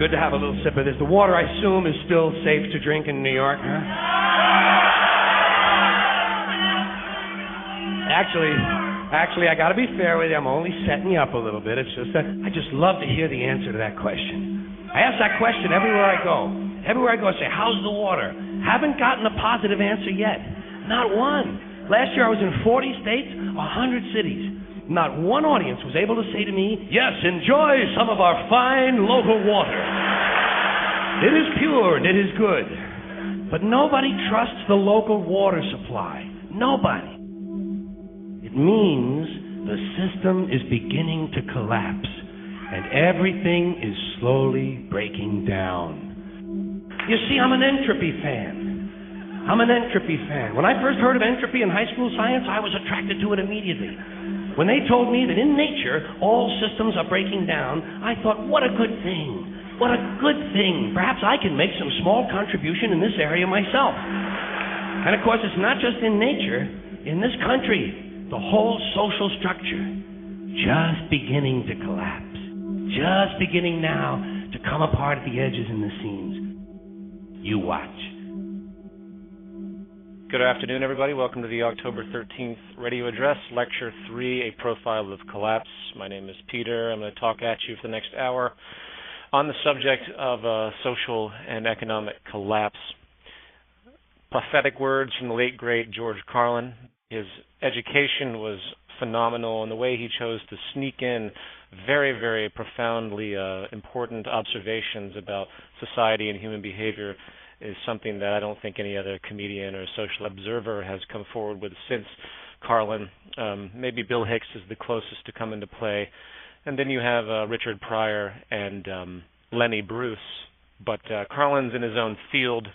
Good to have a little sip of this. The water, I assume, is still safe to drink in New York, huh? Actually, I gotta be fair with you. I'm only setting you up a little bit. It's just that I just love to hear the answer to that question. I ask that question everywhere I go. Everywhere I go, I say, how's the water? Haven't gotten a positive answer yet. Not one. Last year I was in 40 states, 100 cities. Not one audience was able to say to me, yes, enjoy some of our fine local water. It is pure and it is good. But nobody trusts the local water supply. Nobody. It means the system is beginning to collapse and everything is slowly breaking down. You see, I'm an entropy fan. When I first heard of entropy in high school science, I was attracted to it immediately. When they told me that in nature all systems are breaking down, I thought, what a good thing. What a good thing. Perhaps I can make some small contribution in this area myself. And of course, it's not just in nature. In this country, the whole social structure just beginning to collapse. Just beginning now to come apart at the edges and the seams. You watch. Good afternoon, everybody. Welcome to the October 13th radio address, Lecture 3, A Profile of Collapse. My name is Peter. I'm going to talk at you for the next hour on the subject of social and economic collapse. Prophetic words from the late, great George Carlin. His education was phenomenal, and the way he chose to sneak in very, very profoundly important observations about society and human behavior is something that I don't think any other comedian or social observer has come forward with since Carlin. Maybe Bill Hicks is the closest to come into play. And then you have Richard Pryor and Lenny Bruce. But Carlin's in his own field.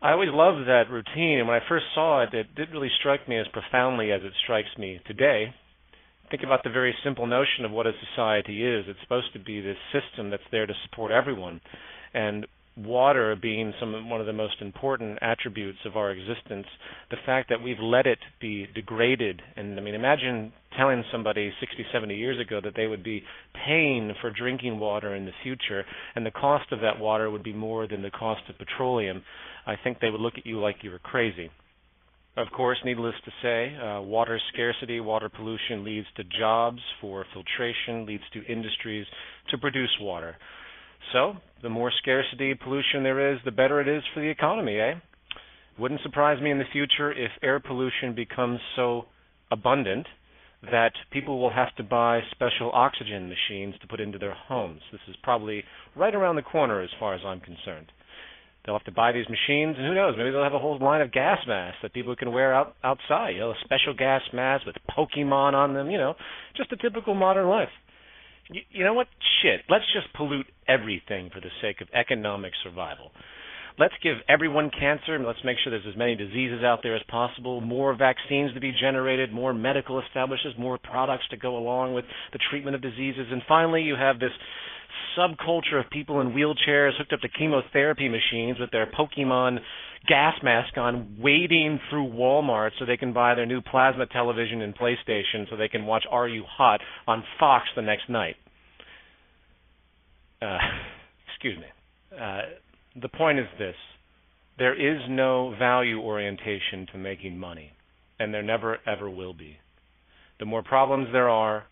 I always loved that routine, and when I first saw it, it didn't really strike me as profoundly as it strikes me today. Think about the very simple notion of what a society is. It's supposed to be this system that's there to support everyone. And water being one of the most important attributes of our existence, the fact that we've let it be degraded. And I mean, imagine telling somebody 60, 70 years ago that they would be paying for drinking water in the future, and the cost of that water would be more than the cost of petroleum. I think they would look at you like you were crazy. Of course, needless to say, water scarcity, water pollution leads to jobs for filtration, leads to industries to produce water. So, the more scarcity, pollution there is, the better it is for the economy, eh? Wouldn't surprise me in the future if air pollution becomes so abundant that people will have to buy special oxygen machines to put into their homes. This is probably right around the corner as far as I'm concerned. They'll have to buy these machines, and who knows, maybe they'll have a whole line of gas masks that people can wear outside. A special gas mask with Pokemon on them, just a typical modern life. You know what? Shit. Let's just pollute everything for the sake of economic survival. Let's give everyone cancer, and let's make sure there's as many diseases out there as possible, more vaccines to be generated, more medical establishments, more products to go along with the treatment of diseases. And finally, you have this subculture of people in wheelchairs hooked up to chemotherapy machines with their Pokemon gas mask on, wading through Walmart so they can buy their new plasma television and PlayStation so they can watch Are You Hot on Fox the next night. Excuse me. The point is this. There is no value orientation to making money, and there never, ever will be. The more problems there are,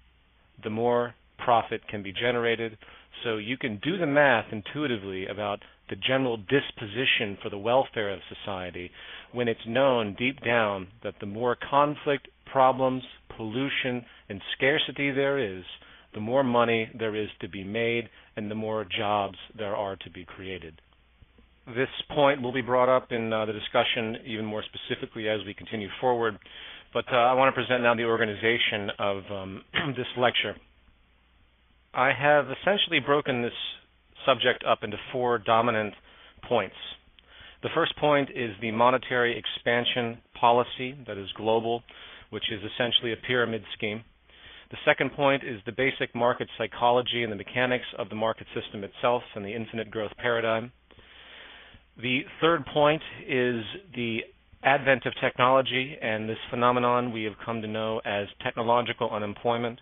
the more profit can be generated. So you can do the math intuitively about the general disposition for the welfare of society when it's known deep down that the more conflict, problems, pollution, and scarcity there is, the more money there is to be made and the more jobs there are to be created. This point will be brought up in the discussion even more specifically as we continue forward, but I want to present now the organization of this lecture. I have essentially broken this subject up into four dominant points. The first point is the monetary expansion policy that is global, which is essentially a pyramid scheme. The second point is the basic market psychology and the mechanics of the market system itself and the infinite growth paradigm. The third point is the advent of technology and this phenomenon we have come to know as technological unemployment.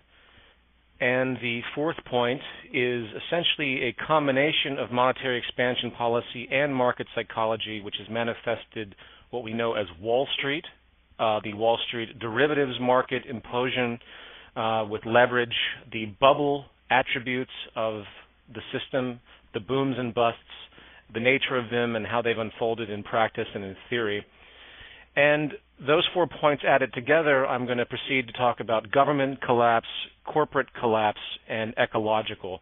And the fourth point is essentially a combination of monetary expansion policy and market psychology, which has manifested what we know as Wall Street, the Wall Street derivatives market implosion with leverage, the bubble attributes of the system, the booms and busts, the nature of them and how they've unfolded in practice and in theory. And those 4 points added together, I'm going to proceed to talk about government collapse, corporate collapse, and ecological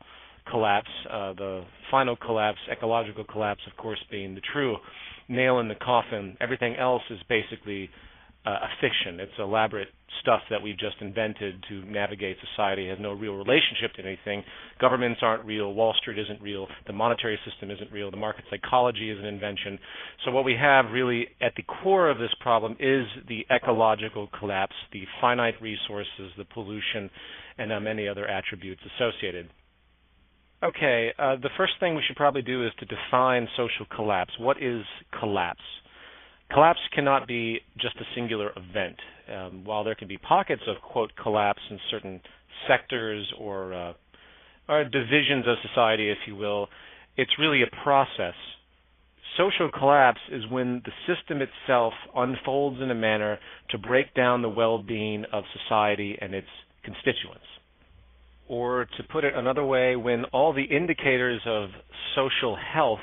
collapse. The final collapse, ecological collapse, of course, being the true nail in the coffin. Everything else is basically a fiction. It's elaborate stuff that we've just invented to navigate society. It has no real relationship to anything. Governments aren't real. Wall Street isn't real. The monetary system isn't real. The market psychology is an invention. So what we have really at the core of this problem is the ecological collapse, the finite resources, the pollution, and many other attributes associated. Okay, the first thing we should probably do is to define social collapse. What is collapse? Collapse cannot be just a singular event. While there can be pockets of, quote, collapse in certain sectors or divisions of society, if you will, it's really a process. Social collapse is when the system itself unfolds in a manner to break down the well-being of society and its constituents. Or to put it another way, when all the indicators of social health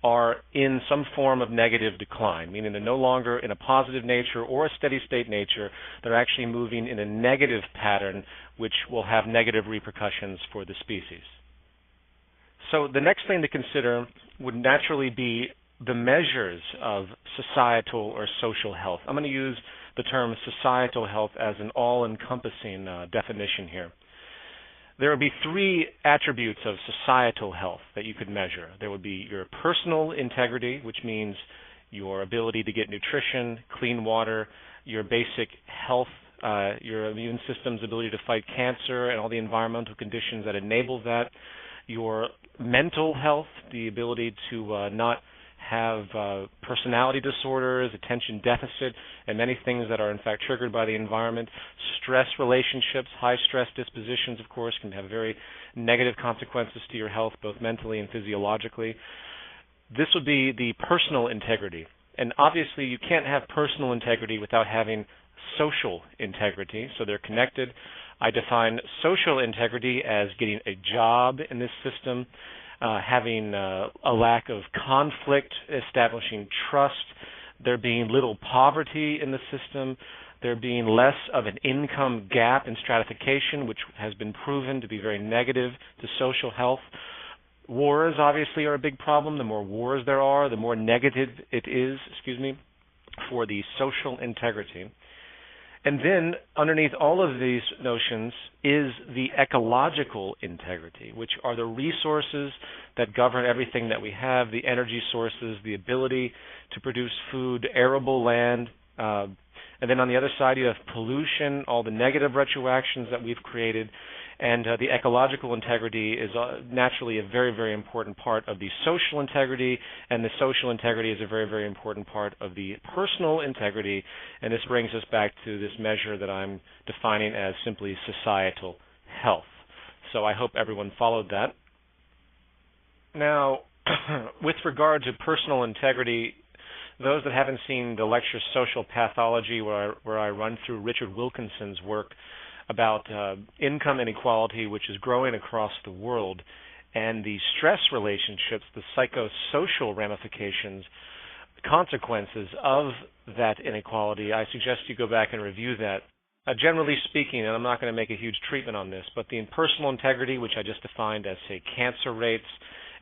are in some form of negative decline, meaning they're no longer in a positive nature or a steady state nature. They're actually moving in a negative pattern, which will have negative repercussions for the species. So the next thing to consider would naturally be the measures of societal or social health. I'm going to use the term societal health as an all-encompassing definition here. There would be 3 attributes of societal health that you could measure. There would be your personal integrity, which means your ability to get nutrition, clean water, your basic health, your immune system's ability to fight cancer and all the environmental conditions that enable that, your mental health, the ability to not have personality disorders, attention deficit, and many things that are in fact triggered by the environment. Stress relationships, high stress dispositions, of course, can have very negative consequences to your health, both mentally and physiologically. This would be the personal integrity. And obviously you can't have personal integrity without having social integrity, so they're connected. I define social integrity as getting a job in this system, having a lack of conflict, establishing trust, there being little poverty in the system, there being less of an income gap and stratification, which has been proven to be very negative to social health. Wars, obviously, are a big problem. The more wars there are, the more negative it is, for the social integrity. And then, underneath all of these notions is the ecological integrity, which are the resources that govern everything that we have, the energy sources, the ability to produce food, arable land. And then on the other side, you have pollution, all the negative retroactions that we've created. And the ecological integrity is naturally a very, very important part of the social integrity, and the social integrity is a very, very important part of the personal integrity. And this brings us back to this measure that I'm defining as simply societal health. So I hope everyone followed that. Now, with regard to personal integrity, those that haven't seen the lecture Social Pathology, where I run through Richard Wilkinson's work about income inequality, which is growing across the world, and the stress relationships, the psychosocial ramifications, consequences of that inequality, I suggest you go back and review that. Generally speaking, and I'm not going to make a huge treatment on this, but the personal integrity, which I just defined as, say, cancer rates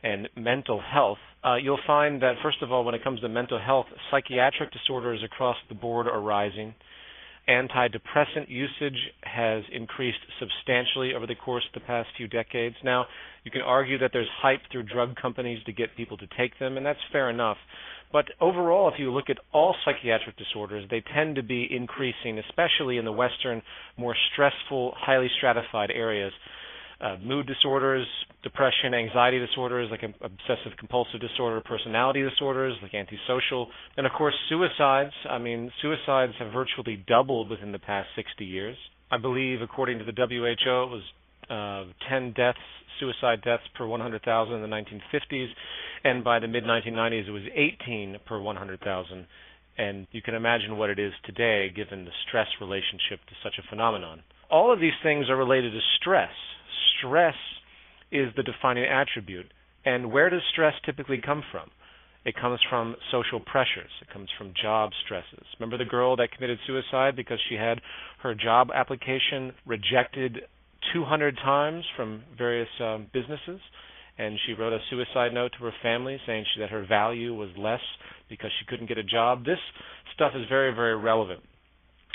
and mental health, you'll find that, first of all, when it comes to mental health, psychiatric disorders across the board are rising. Antidepressant usage has increased substantially over the course of the past few decades. Now, you can argue that there's hype through drug companies to get people to take them, and that's fair enough. But overall, if you look at all psychiatric disorders, they tend to be increasing, especially in the Western, more stressful, highly stratified areas. Mood disorders, depression, anxiety disorders like obsessive compulsive disorder, personality disorders like antisocial, and of course suicides. I mean, suicides have virtually doubled within the past 60 years. I believe, according to the WHO, it was 10 deaths, suicide deaths per 100,000 in the 1950s, and by the mid-1990s it was 18 per 100,000. And you can imagine what it is today given the stress relationship to such a phenomenon. All of these things are related to stress. Stress is the defining attribute. And where does stress typically come from? It comes from social pressures. It comes from job stresses. Remember the girl that committed suicide because she had her job application rejected 200 times from various businesses, and she wrote a suicide note to her family saying that her value was less because she couldn't get a job. This stuff is very, very relevant.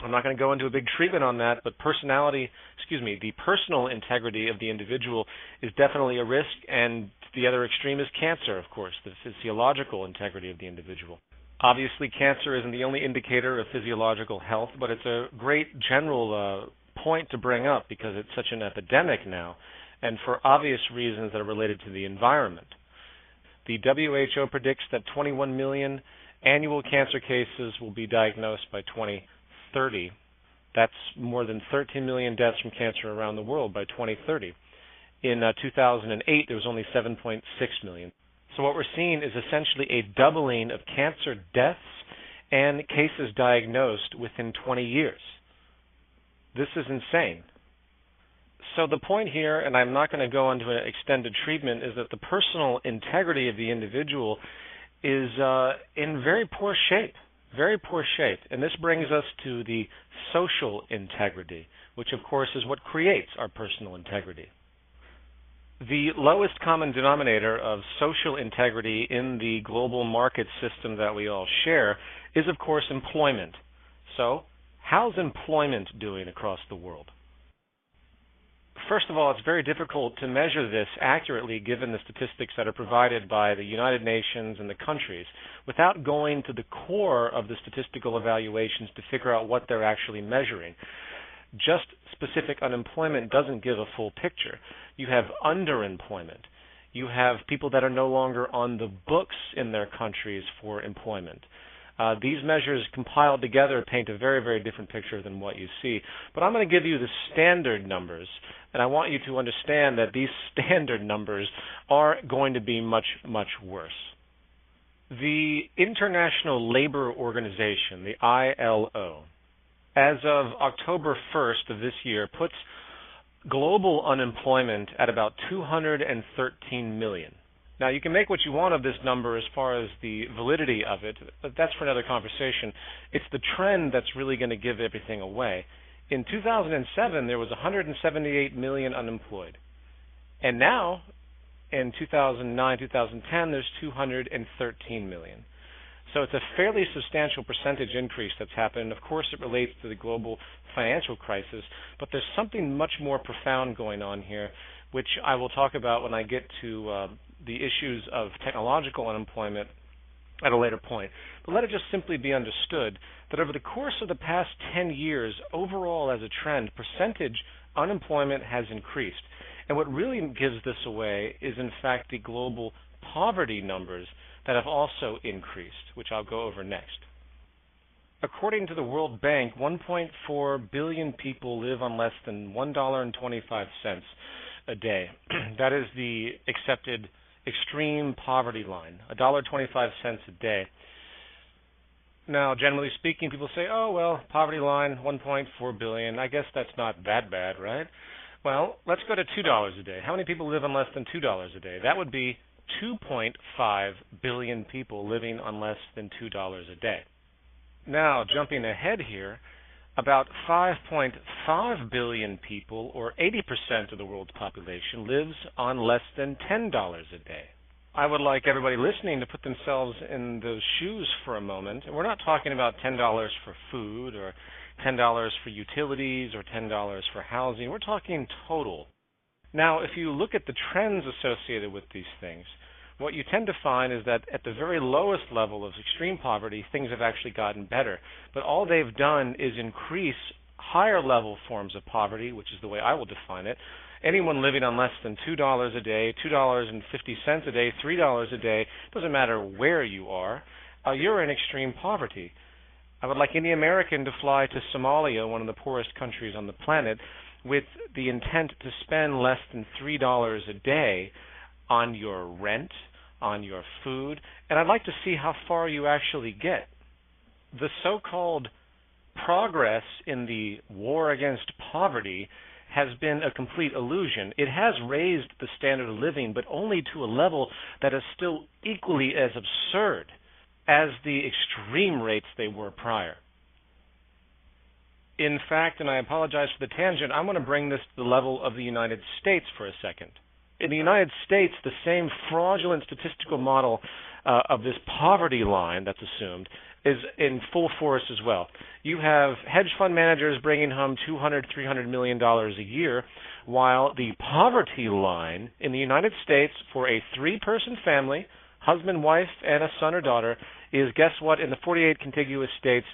I'm not going to go into a big treatment on that, but the personal integrity of the individual is definitely a risk, and the other extreme is cancer, of course, the physiological integrity of the individual. Obviously, cancer isn't the only indicator of physiological health, but it's a great general point to bring up because it's such an epidemic now, and for obvious reasons that are related to the environment. The WHO predicts that 21 million annual cancer cases will be diagnosed by 2030. That's more than 13 million deaths from cancer around the world by 2030. In 2008, there was only 7.6 million. So what we're seeing is essentially a doubling of cancer deaths and cases diagnosed within 20 years. This is insane. So the point here, and I'm not going to go into an extended treatment, is that the personal integrity of the individual is in very poor shape, and this brings us to the social integrity, which of course is what creates our personal integrity. The lowest common denominator of social integrity in the global market system that we all share is of course employment. So, how's employment doing across the world? First of all, it's very difficult to measure this accurately given the statistics that are provided by the United Nations and the countries without going to the core of the statistical evaluations to figure out what they're actually measuring. Just specific unemployment doesn't give a full picture. You have underemployment. You have people that are no longer on the books in their countries for employment. These measures compiled together paint a very, very different picture than what you see. But I'm going to give you the standard numbers, and I want you to understand that these standard numbers are going to be much, much worse. The International Labor Organization, the ILO, as of October 1st of this year, puts global unemployment at about 213 million. Now, you can make what you want of this number as far as the validity of it, but that's for another conversation. It's the trend that's really going to give everything away. In 2007, there was 178 million unemployed. And now, in 2009, 2010, there's 213 million. So it's a fairly substantial percentage increase that's happened. Of course, it relates to the global financial crisis, but there's something much more profound going on here, which I will talk about when I get to the issues of technological unemployment at a later point. But let it just simply be understood that over the course of the past 10 years, overall as a trend, percentage unemployment has increased. And what really gives this away is, in fact, the global poverty numbers that have also increased, which I'll go over next. According to the World Bank, 1.4 billion people live on less than $1.25 a day. That is the accepted extreme poverty line, $1.25 a day. Now, generally speaking, people say, oh, well, poverty line, 1.4 billion. I guess that's not that bad, right? Well, let's go to $2 a day. How many people live on less than $2 a day? That would be 2.5 billion people living on less than $2 a day. Now, jumping ahead here, about 5.5 billion people, or 80% of the world's population, lives on less than $10 a day. I would like everybody listening to put themselves in those shoes for a moment. And we're not talking about $10 for food or $10 for utilities or $10 for housing. We're talking total. Now, if you look at the trends associated with these things, what you tend to find is that at the very lowest level of extreme poverty, things have actually gotten better. But all they've done is increase higher level forms of poverty, which is the way I will define it. Anyone living on less than $2 a day, $2.50 a day, $3 a day, doesn't matter where you are, you're in extreme poverty. I would like any American to fly to Somalia, one of the poorest countries on the planet, with the intent to spend less than $3 a day on your rent, on your food, and I'd like to see how far you actually get. The so-called progress in the war against poverty has been a complete illusion. It has raised the standard of living, but only to a level that is still equally as absurd as the extreme rates they were prior. In fact, and I apologize for the tangent, I'm going to bring this to the level of the United States for a second. In the United States, the same fraudulent statistical model of this poverty line that's assumed is in full force as well. You have hedge fund managers bringing home $200, $300 million a year, while the poverty line in the United States for a 3-person family, husband, wife, and a son or daughter, is, guess what, in the 48 contiguous states,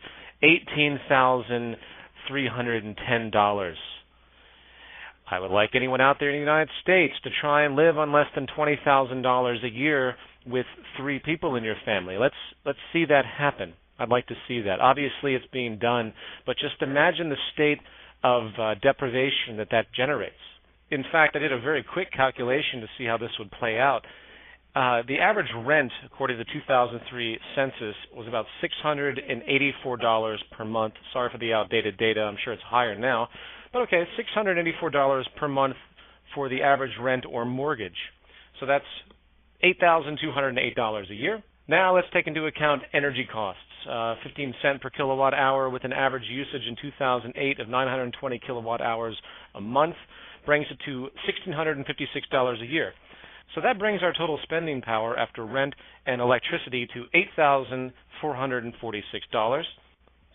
$18,310. I would like anyone out there in the United States to try and live on less than $20,000 a year with 3 people in your family. Let's see that happen. I'd like to see that. Obviously, it's being done, but just imagine the state of deprivation that generates. In fact, I did a very quick calculation to see how this would play out. The average rent, according to the 2003 census, was about $684 per month. Sorry for the outdated data. I'm sure it's higher now. But okay, $684 per month for the average rent or mortgage. So that's $8,208 a year. Now let's take into account energy costs. 15 cents per kilowatt hour with an average usage in 2008 of 920 kilowatt hours a month brings it to $1,656 a year. So that brings our total spending power after rent and electricity to $8,446.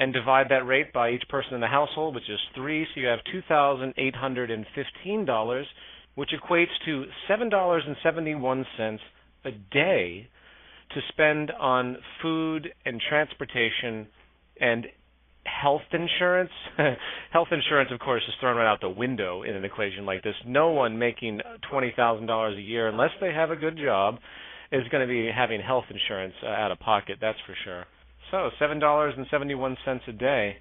And divide that rate by each person in the household, which is 3, so you have $2,815, which equates to $7.71 a day to spend on food and transportation and health insurance. Health insurance, of course, is thrown right out the window in an equation like this. No one making $20,000 a year, unless they have a good job, is going to be having health insurance out of pocket, that's for sure. So $7.71 a day.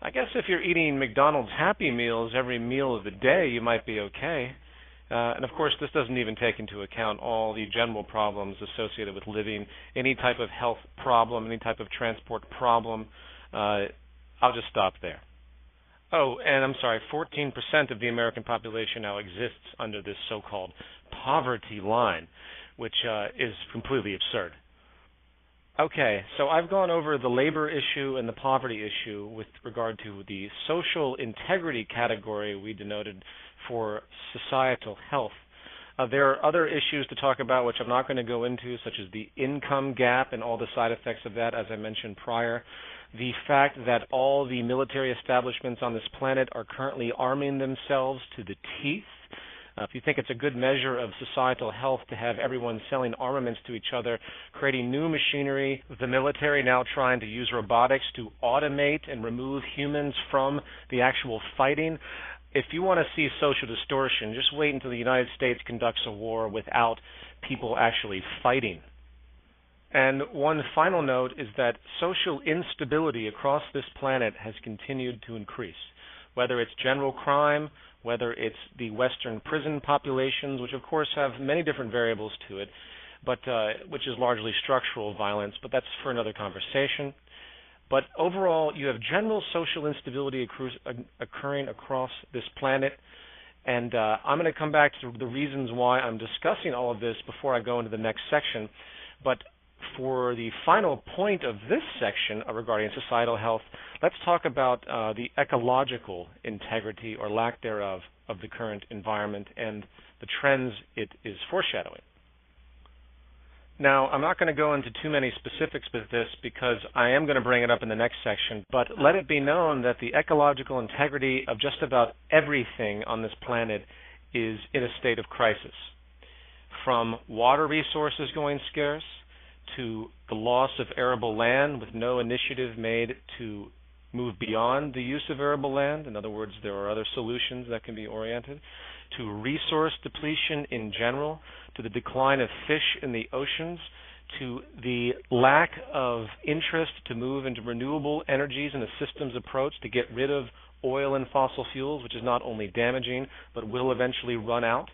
I guess if you're eating McDonald's Happy Meals every meal of the day, you might be okay. And of course, this doesn't even take into account all the general problems associated with living, any type of health problem, any type of transport problem. I'll just stop there. Oh, and I'm sorry, 14% of the American population now exists under this so-called poverty line, which is completely absurd. Okay, so I've gone over the labor issue and the poverty issue with regard to the social integrity category we denoted for societal health. There are other issues to talk about which I'm not going to go into, such as the income gap and all the side effects of that, as I mentioned prior. The fact that all the military establishments on this planet are currently arming themselves to the teeth. If you think it's a good measure of societal health to have everyone selling armaments to each other, creating new machinery, the military now trying to use robotics to automate and remove humans from the actual fighting. If you want to see social distortion, just wait until the United States conducts a war without people actually fighting. And one final note is that social instability across this planet has continued to increase, whether it's general crime, whether it's the Western prison populations, which of course have many different variables to it, but which is largely structural violence, but that's for another conversation. But overall, you have general social instability occurring across this planet, and I'm going to come back to the reasons why I'm discussing all of this before I go into the next section. But for the final point of this section regarding societal health, let's talk about the ecological integrity or lack thereof of the current environment and the trends it is foreshadowing. Now, I'm not going to go into too many specifics with this because I am going to bring it up in the next section, but let it be known that the ecological integrity of just about everything on this planet is in a state of crisis. From water resources going scarce, to the loss of arable land with no initiative made to move beyond the use of arable land. In other words, there are other solutions that can be oriented. To resource depletion in general, to the decline of fish in the oceans, to the lack of interest to move into renewable energies and a systems approach to get rid of oil and fossil fuels, which is not only damaging but will eventually run out,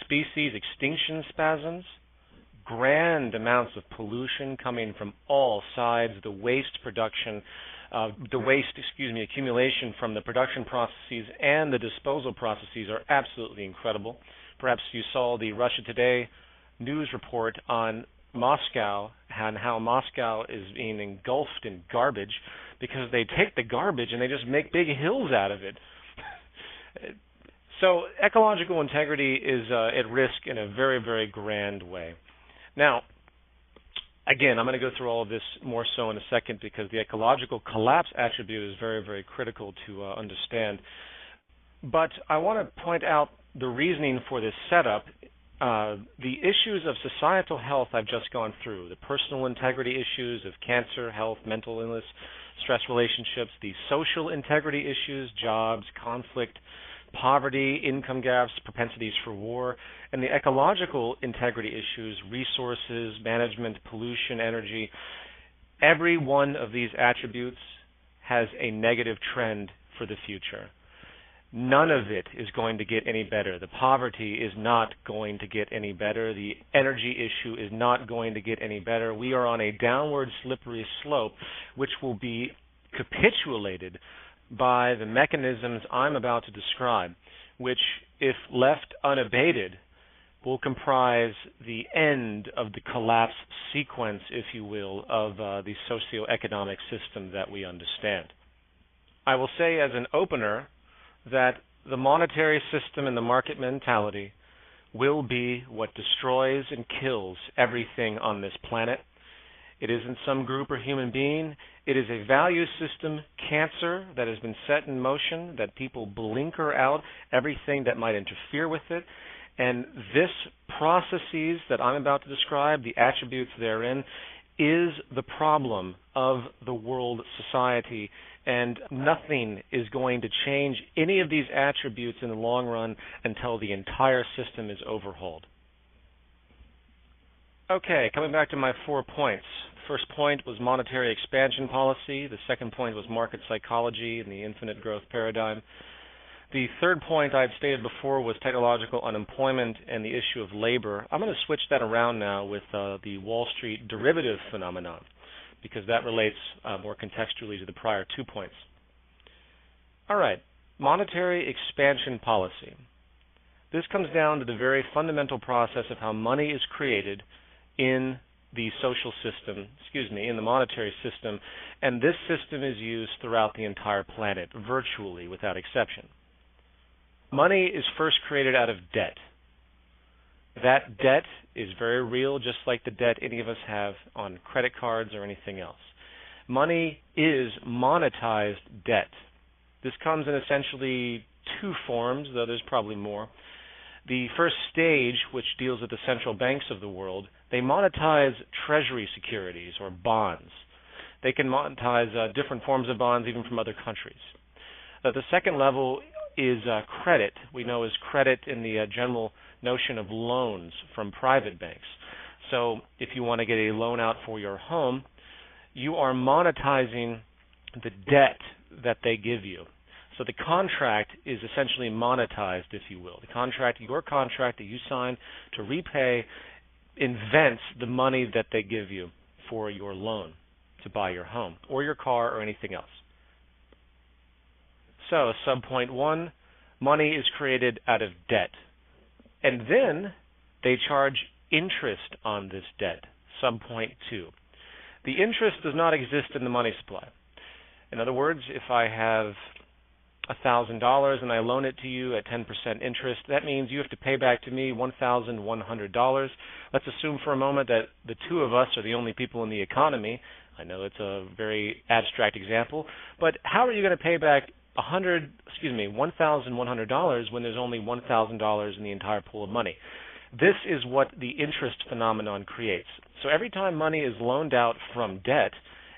species extinction spasms, grand amounts of pollution coming from all sides, the waste accumulation from the production processes and the disposal processes are absolutely incredible. Perhaps you saw the Russia Today news report on Moscow and how Moscow is being engulfed in garbage because they take the garbage and they just make big hills out of it. So ecological integrity is at risk in a very, very grand way. Now, again, I'm going to go through all of this more so in a second because the ecological collapse attribute is very, very critical to understand. But I want to point out the reasoning for this setup. The issues of societal health I've just gone through, the personal integrity issues of cancer, health, mental illness, stress relationships, the social integrity issues, jobs, conflict, poverty, income gaps, propensities for war, and the ecological integrity issues, resources, management, pollution, energy. Every one of these attributes has a negative trend for the future. None of it is going to get any better. The poverty is not going to get any better. The energy issue is not going to get any better. We are on a downward slippery slope, which will be capitulated by the mechanisms I'm about to describe, which, if left unabated, will comprise the end of the collapse sequence, if you will, of the socioeconomic system that we understand. I will say as an opener that the monetary system and the market mentality will be what destroys and kills everything on this planet. It isn't some group or human being. It is a value system cancer that has been set in motion, that people blinker out everything that might interfere with it. And this processes that I'm about to describe, the attributes therein, is the problem of the world society. And nothing is going to change any of these attributes in the long run until the entire system is overhauled. Okay, coming back to my 4 points. The first point was monetary expansion policy. The second point was market psychology and the infinite growth paradigm. The third point I've stated before was technological unemployment and the issue of labor. I'm going to switch that around now with the Wall Street derivative phenomenon, because that relates more contextually to the prior 2 points. All right, monetary expansion policy. This comes down to the very fundamental process of how money is created in the social system, in the monetary system, and this system is used throughout the entire planet, virtually, without exception. Money is first created out of debt. That debt is very real, just like the debt any of us have on credit cards or anything else. Money is monetized debt. This comes in essentially 2 forms, though there's probably more. The first stage, which deals with the central banks of the world, they monetize treasury securities or bonds. They can monetize different forms of bonds even from other countries. The second level is credit. We know as credit in the general notion of loans from private banks. So if you want to get a loan out for your home, you are monetizing the debt that they give you. So the contract is essentially monetized, if you will. Your contract that you sign to repay invents the money that they give you for your loan to buy your home or your car or anything else. So subpoint 1, money is created out of debt. And then they charge interest on this debt, subpoint 2. The interest does not exist in the money supply. In other words, if I have $1,000 and I loan it to you at 10% interest, that means you have to pay back to me $1,100. Let's assume for a moment that the two of us are the only people in the economy. I know it's a very abstract example, but how are you going to pay back $1,100 when there's only $1,000 in the entire pool of money? This is what the interest phenomenon creates. So every time money is loaned out from debt,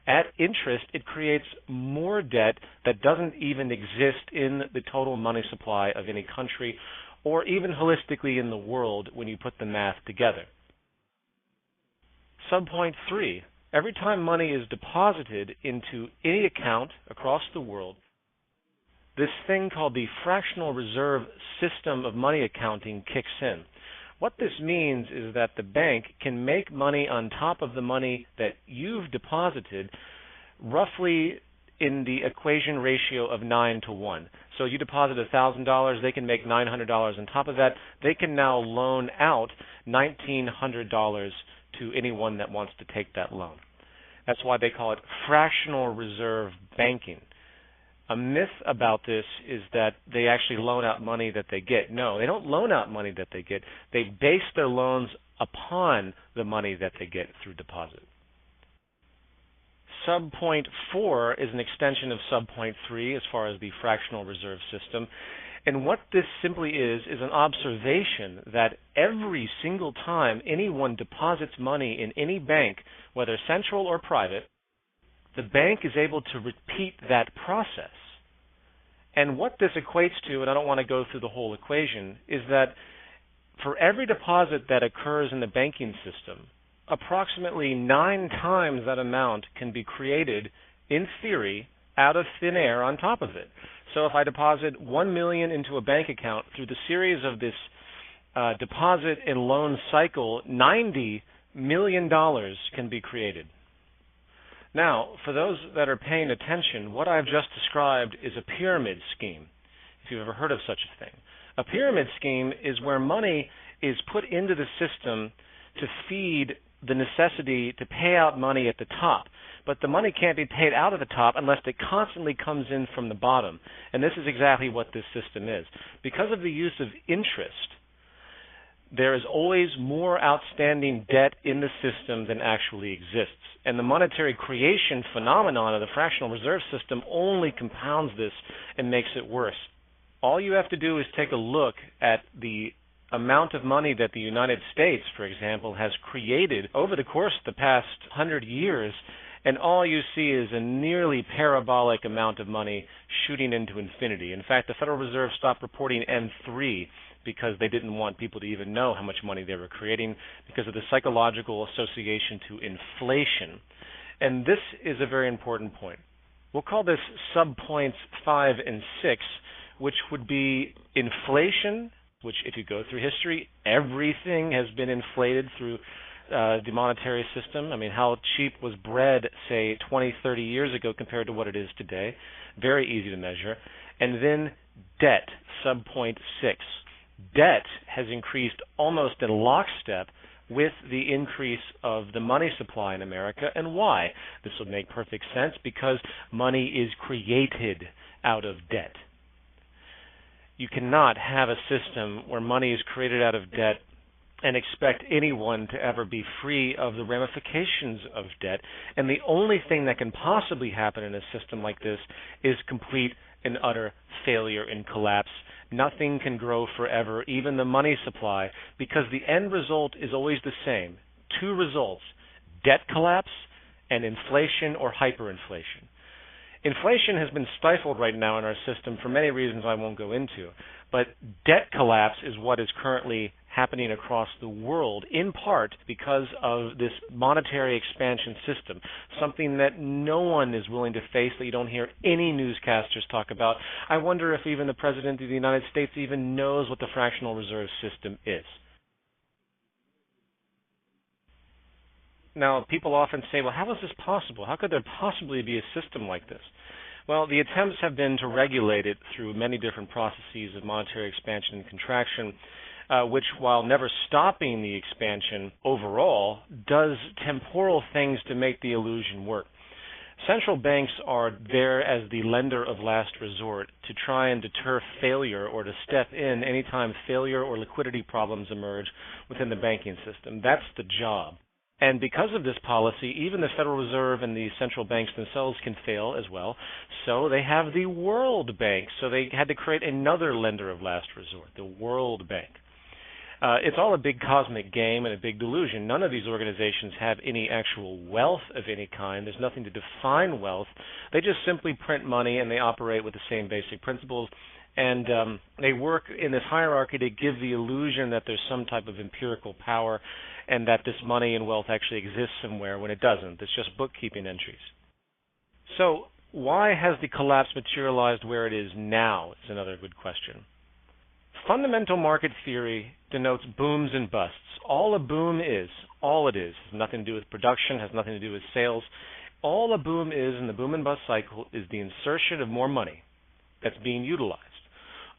at interest, it creates more debt that doesn't even exist in the total money supply of any country or even holistically in the world when you put the math together. Subpoint 3, every time money is deposited into any account across the world, this thing called the fractional reserve system of money accounting kicks in. What this means is that the bank can make money on top of the money that you've deposited roughly in the equation ratio of 9 to 1. So you deposit $1,000, they can make $900 on top of that. They can now loan out $1,900 to anyone that wants to take that loan. That's why they call it fractional reserve banking. A myth about this is that they actually loan out money that they get. No, they don't loan out money that they get. They base their loans upon the money that they get through deposit. Subpoint 4 is an extension of subpoint 3 as far as the fractional reserve system. And what this simply is an observation that every single time anyone deposits money in any bank, whether central or private, the bank is able to repeat that process. And what this equates to, and I don't want to go through the whole equation, is that for every deposit that occurs in the banking system, approximately 9 times that amount can be created, in theory, out of thin air on top of it. So if I deposit $1 million into a bank account through the series of this deposit and loan cycle, $90 million can be created. Now, for those that are paying attention, what I've just described is a pyramid scheme, if you've ever heard of such a thing. A pyramid scheme is where money is put into the system to feed the necessity to pay out money at the top. But the money can't be paid out of the top unless it constantly comes in from the bottom. And this is exactly what this system is. Because of the use of interest, there is always more outstanding debt in the system than actually exists. And the monetary creation phenomenon of the fractional reserve system only compounds this and makes it worse. All you have to do is take a look at the amount of money that the United States, for example, has created over the course of the past 100 years, and all you see is a nearly parabolic amount of money shooting into infinity. In fact, the Federal Reserve stopped reporting M3 because they didn't want people to even know how much money they were creating because of the psychological association to inflation. And this is a very important point. We'll call this subpoints 5 and 6, which would be inflation, which if you go through history, everything has been inflated through the monetary system. I mean, how cheap was bread, say, 20, 30 years ago compared to what it is today? Very easy to measure. And then debt, subpoint 6. Debt has increased almost in lockstep with the increase of the money supply in America. And why? This would make perfect sense because money is created out of debt. You cannot have a system where money is created out of debt and expect anyone to ever be free of the ramifications of debt. And the only thing that can possibly happen in a system like this is complete and utter failure and collapse. Nothing can grow forever, even the money supply, because the end result is always the same. 2 results: debt collapse and inflation or hyperinflation. Inflation has been stifled right now in our system for many reasons I won't go into, but debt collapse is what is currently happening across the world, in part because of this monetary expansion system, something that no one is willing to face, that you don't hear any newscasters talk about. I wonder if even the President of the United States even knows what the fractional reserve system is. Now, people often say, well, how is this possible? How could there possibly be a system like this? Well, the attempts have been to regulate it through many different processes of monetary expansion and contraction, which, while never stopping the expansion overall, does temporal things to make the illusion work. Central banks are there as the lender of last resort to try and deter failure or to step in anytime failure or liquidity problems emerge within the banking system. That's the job. And because of this policy, even the Federal Reserve and the central banks themselves can fail as well. So they have the World Bank. So they had to create another lender of last resort, the World Bank. It's all a big cosmic game and a big delusion. None of these organizations have any actual wealth of any kind. There's nothing to define wealth. They just simply print money and they operate with the same basic principles. And they work in this hierarchy to give the illusion that there's some type of empirical power and that this money and wealth actually exists somewhere when it doesn't. It's just bookkeeping entries. So why has the collapse materialized where it is now is another good question. Fundamental market theory denotes booms and busts. All a boom is, all it is, has nothing to do with production, has nothing to do with sales. All a boom is in the boom and bust cycle is the insertion of more money that's being utilized.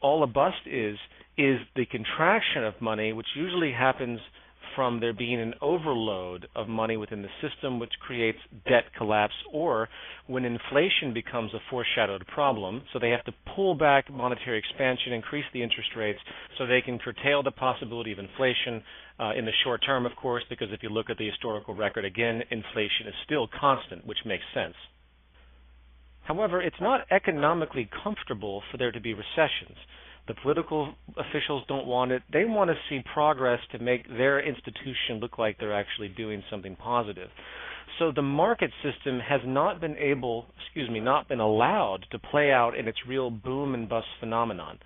All a bust is the contraction of money, which usually happens from there being an overload of money within the system, which creates debt collapse, or when inflation becomes a foreshadowed problem, so they have to pull back monetary expansion, increase the interest rates, so they can curtail the possibility of inflation in the short term, of course, because if you look at the historical record, again, inflation is still constant, which makes sense. However, it's not economically comfortable for there to be recessions. The political officials don't want it. They want to see progress to make their institution look like they're actually doing something positive. So the market system has not been allowed to play out in its real boom and bust phenomenon.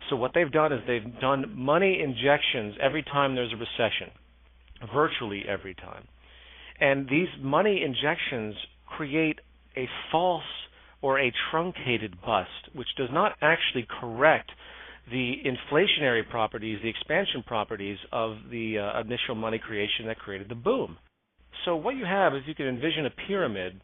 So what they've done is they've done money injections every time there's a recession, virtually every time. And these money injections create a false or a truncated bust, which does not actually correct the inflationary properties, the expansion properties of the initial money creation that created the boom. So what you have, if you can envision a pyramid,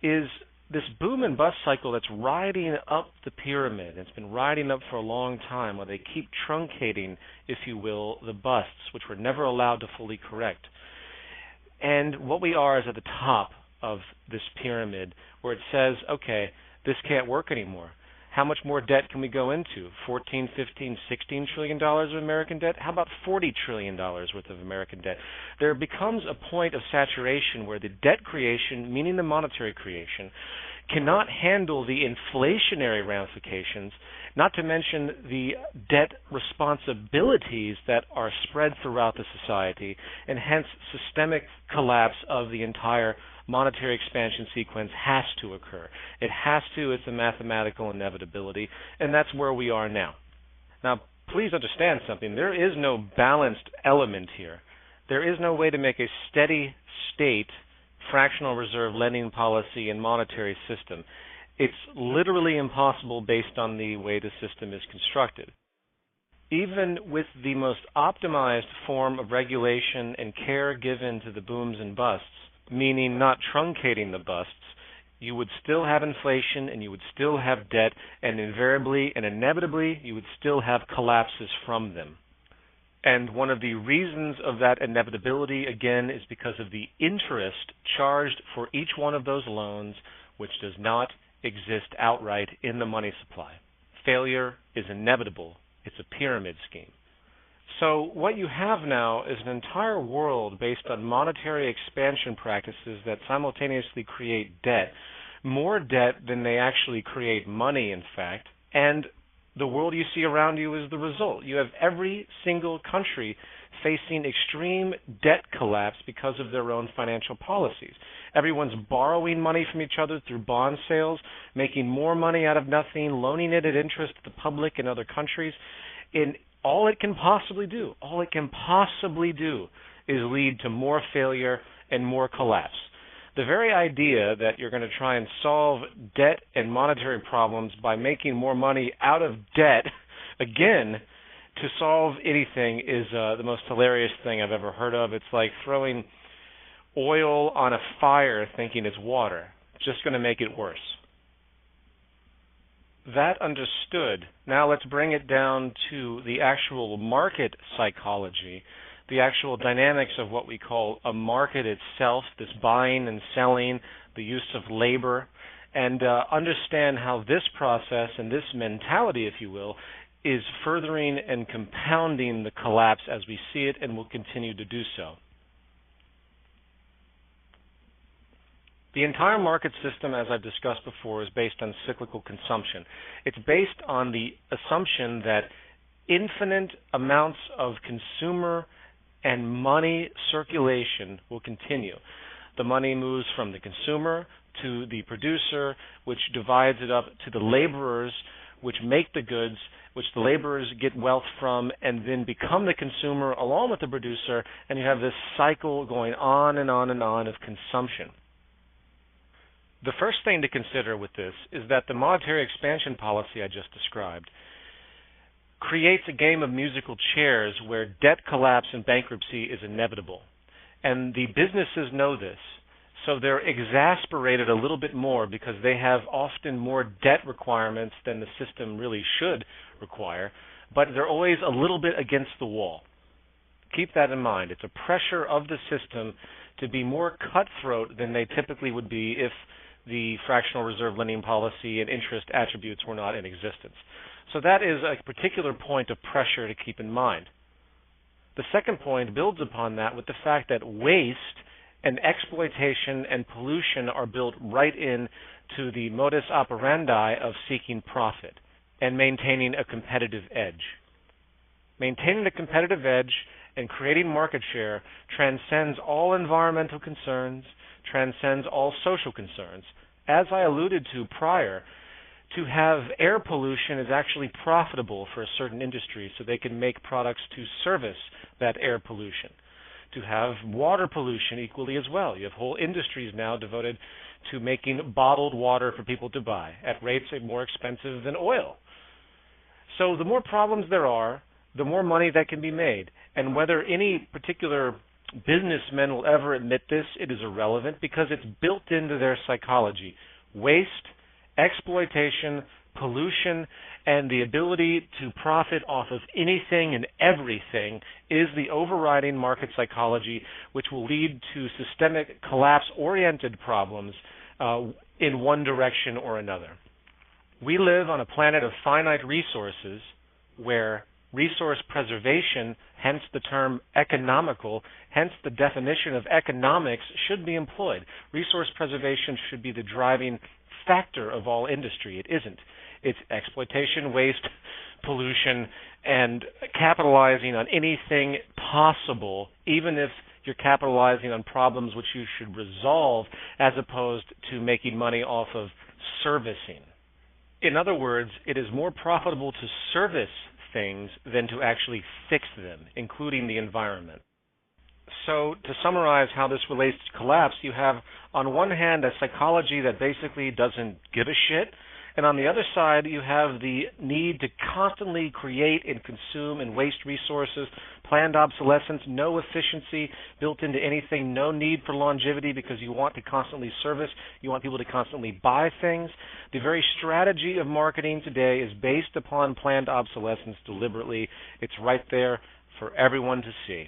is this boom and bust cycle that's riding up the pyramid. It's been riding up for a long time, where they keep truncating, if you will, the busts, which were never allowed to fully correct. And what we are is at the top of this pyramid, where it says, okay, this can't work anymore. How much more debt can we go into? 14, 15, 16 trillion dollars of American debt? How about 40 trillion dollars worth of American debt? There becomes a point of saturation where the debt creation, meaning the monetary creation, cannot handle the inflationary ramifications, not to mention the debt responsibilities that are spread throughout the society, and hence systemic collapse of the entire monetary expansion sequence has to occur. It has to. It's a mathematical inevitability, and that's where we are now. Now, please understand something. There is no balanced element here. There is no way to make a steady state fractional reserve lending policy and monetary system. It's literally impossible based on the way the system is constructed. Even with the most optimized form of regulation and care given to the booms and busts, meaning not truncating the busts, you would still have inflation and you would still have debt, and invariably and inevitably you would still have collapses from them. And one of the reasons of that inevitability, again, is because of the interest charged for each one of those loans, which does not exist outright in the money supply. Failure is inevitable. It's a pyramid scheme. So what you have now is an entire world based on monetary expansion practices that simultaneously create debt, more debt than they actually create money, in fact, and the world you see around you is the result. You have every single country facing extreme debt collapse because of their own financial policies. Everyone's borrowing money from each other through bond sales, making more money out of nothing, loaning it at interest to the public in other countries. All it can possibly do is lead to more failure and more collapse. The very idea that you're going to try and solve debt and monetary problems by making more money out of debt, again, to solve anything is the most hilarious thing I've ever heard of. It's like throwing oil on a fire thinking it's water. It's just going to make it worse. That understood, now let's bring it down to the actual market psychology, the actual dynamics of what we call a market itself, this buying and selling, the use of labor, and understand how this process and this mentality, if you will, is furthering and compounding the collapse as we see it and will continue to do so. The entire market system, as I've discussed before, is based on cyclical consumption. It's based on the assumption that infinite amounts of consumer and money circulation will continue. The money moves from the consumer to the producer, which divides it up to the laborers, which make the goods, which the laborers get wealth from, and then become the consumer along with the producer, and you have this cycle going on and on and on of consumption. The first thing to consider with this is that the monetary expansion policy I just described creates a game of musical chairs where debt collapse and bankruptcy is inevitable. And the businesses know this, so they're exasperated a little bit more because they have often more debt requirements than the system really should require, but they're always a little bit against the wall. Keep that in mind. It's a pressure of the system to be more cutthroat than they typically would be if the fractional reserve lending policy and interest attributes were not in existence. So that is a particular point of pressure to keep in mind. The second point builds upon that with the fact that waste and exploitation and pollution are built right in to the modus operandi of seeking profit and maintaining a competitive edge. Maintaining a competitive edge and creating market share transcends all environmental concerns, transcends all social concerns. As I alluded to prior, to have air pollution is actually profitable for a certain industry, so they can make products to service that air pollution. To have water pollution equally as well. You have whole industries now devoted to making bottled water for people to buy at rates more expensive than oil. So the more problems there are, the more money that can be made. And whether any particular businessmen will ever admit this, it is irrelevant because it's built into their psychology. Waste, exploitation, pollution, and the ability to profit off of anything and everything is the overriding market psychology, which will lead to systemic collapse-oriented problems in one direction or another. We live on a planet of finite resources where resource preservation, hence the term economical, hence the definition of economics, should be employed. Resource preservation should be the driving factor of all industry. It isn't. It's exploitation, waste, pollution, and capitalizing on anything possible, even if you're capitalizing on problems which you should resolve, as opposed to making money off of servicing. In other words, it is more profitable to service things than to actually fix them, including the environment. So to summarize how this relates to collapse, you have on one hand a psychology that basically doesn't give a shit, and on the other side you have the need to constantly create and consume and waste resources, planned obsolescence, no efficiency built into anything, no need for longevity because you want to constantly service, you want people to constantly buy things. The very strategy of marketing today is based upon planned obsolescence deliberately. It's right there for everyone to see.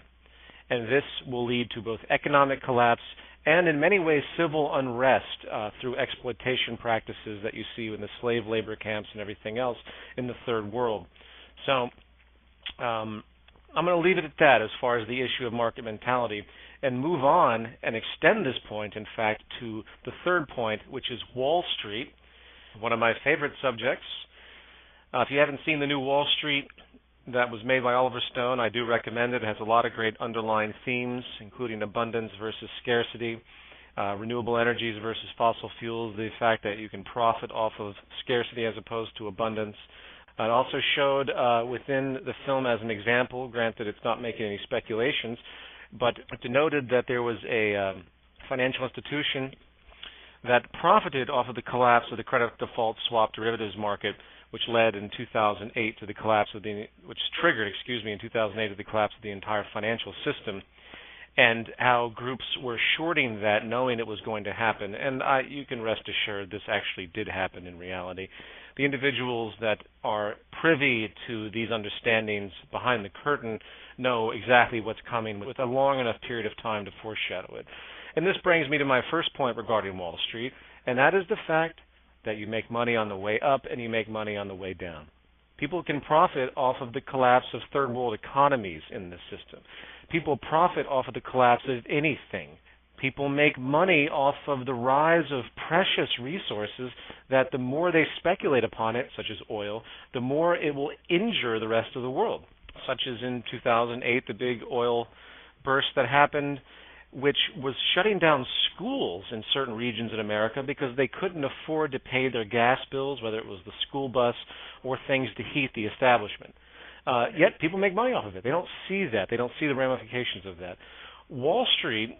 And this will lead to both economic collapse and in many ways civil unrest through exploitation practices that you see in the slave labor camps and everything else in the third world. So I'm going to leave it at that as far as the issue of market mentality and move on and extend this point, in fact, to the third point, which is Wall Street, one of my favorite subjects. If you haven't seen the new Wall Street that was made by Oliver Stone, I do recommend it. It has a lot of great underlying themes, including abundance versus scarcity, renewable energies versus fossil fuels, the fact that you can profit off of scarcity as opposed to abundance. It also showed within the film as an example, granted it's not making any speculations, but it denoted that there was a financial institution that profited off of the collapse of the credit default swap derivatives market, which led in 2008 to the collapse of which triggered, in 2008 to the collapse of the entire financial system, and how groups were shorting that, knowing it was going to happen. And you can rest assured this actually did happen in reality. The individuals that are privy to these understandings behind the curtain know exactly what's coming with a long enough period of time to foreshadow it. And this brings me to my first point regarding Wall Street, and that is the fact that you make money on the way up and you make money on the way down. People can profit off of the collapse of third world economies in this system. People profit off of the collapse of anything. People make money off of the rise of precious resources that the more they speculate upon it, such as oil, the more it will injure the rest of the world, such as in 2008, the big oil burst that happened, which was shutting down schools in certain regions in America because they couldn't afford to pay their gas bills, whether it was the school bus or things to heat the establishment. Yet people make money off of it. They don't see that. They don't see the ramifications of that. Wall Street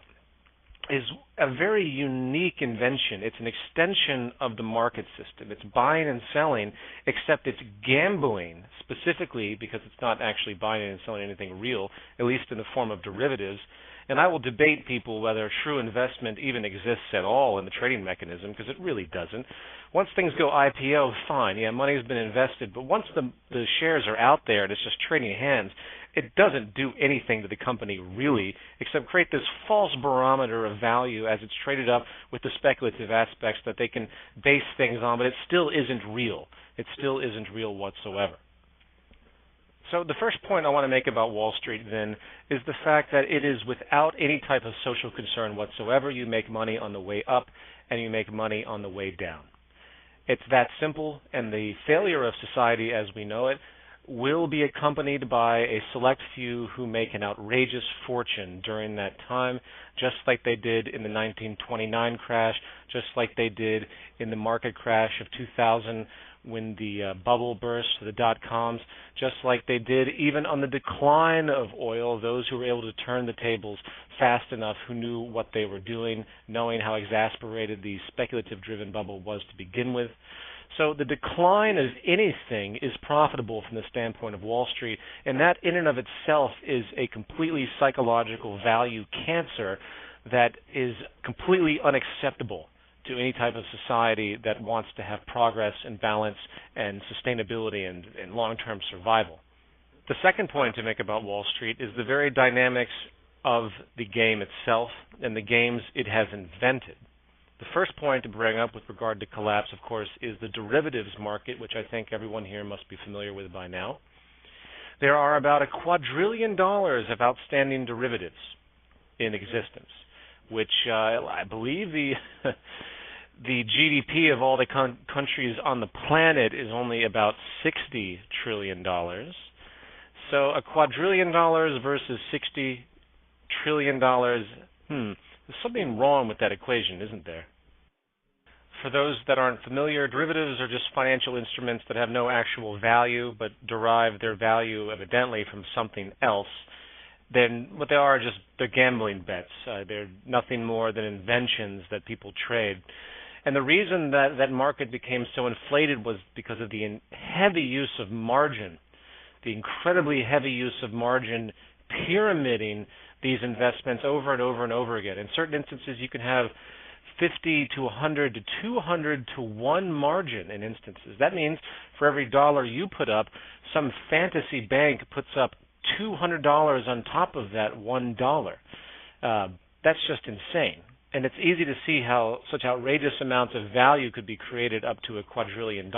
is a very unique invention. It's an extension of the market system. It's buying and selling, except it's gambling specifically because it's not actually buying and selling anything real, at least in the form of derivatives. And I will debate people whether true investment even exists at all in the trading mechanism, because it really doesn't. Once things go IPO, fine, yeah, money's been invested, but once the shares are out there and it's just trading hands, it doesn't do anything to the company really, except create this false barometer of value as it's traded up with the speculative aspects that they can base things on, but it still isn't real. It still isn't real whatsoever. So the first point I want to make about Wall Street, then, is the fact that it is without any type of social concern whatsoever. You make money on the way up, and you make money on the way down. It's that simple, and the failure of society as we know it will be accompanied by a select few who make an outrageous fortune during that time, just like they did in the 1929 crash, just like they did in the market crash of 2000 when the bubble burst, the dot-coms, just like they did even on the decline of oil, those who were able to turn the tables fast enough, who knew what they were doing, knowing how exasperated the speculative-driven bubble was to begin with. So the decline of anything is profitable from the standpoint of Wall Street, and that in and of itself is a completely psychological value cancer that is completely unacceptable to any type of society that wants to have progress and balance and sustainability and long-term survival. The second point to make about Wall Street is the very dynamics of the game itself and the games it has invented. The first point to bring up with regard to collapse, of course, is the derivatives market, which I think everyone here must be familiar with by now. There are about $1 quadrillion of outstanding derivatives in existence, which I believe the GDP of all the countries on the planet is only about $60 trillion. So $1 quadrillion versus $60 trillion, there's something wrong with that equation, isn't there? For those that aren't familiar, derivatives are just financial instruments that have no actual value but derive their value evidently from something else. Then what they are just they're gambling bets. They're nothing more than inventions that people trade. And the reason that that market became so inflated was because of the heavy use of margin, the incredibly heavy use of margin pyramiding these investments over and over and over again. In certain instances, you can have 50 to 100 to 200 to 1 margin in instances. That means for every dollar you put up, some fantasy bank puts up $200 on top of that $1. That's just insane. And it's easy to see how such outrageous amounts of value could be created up to $1 quadrillion.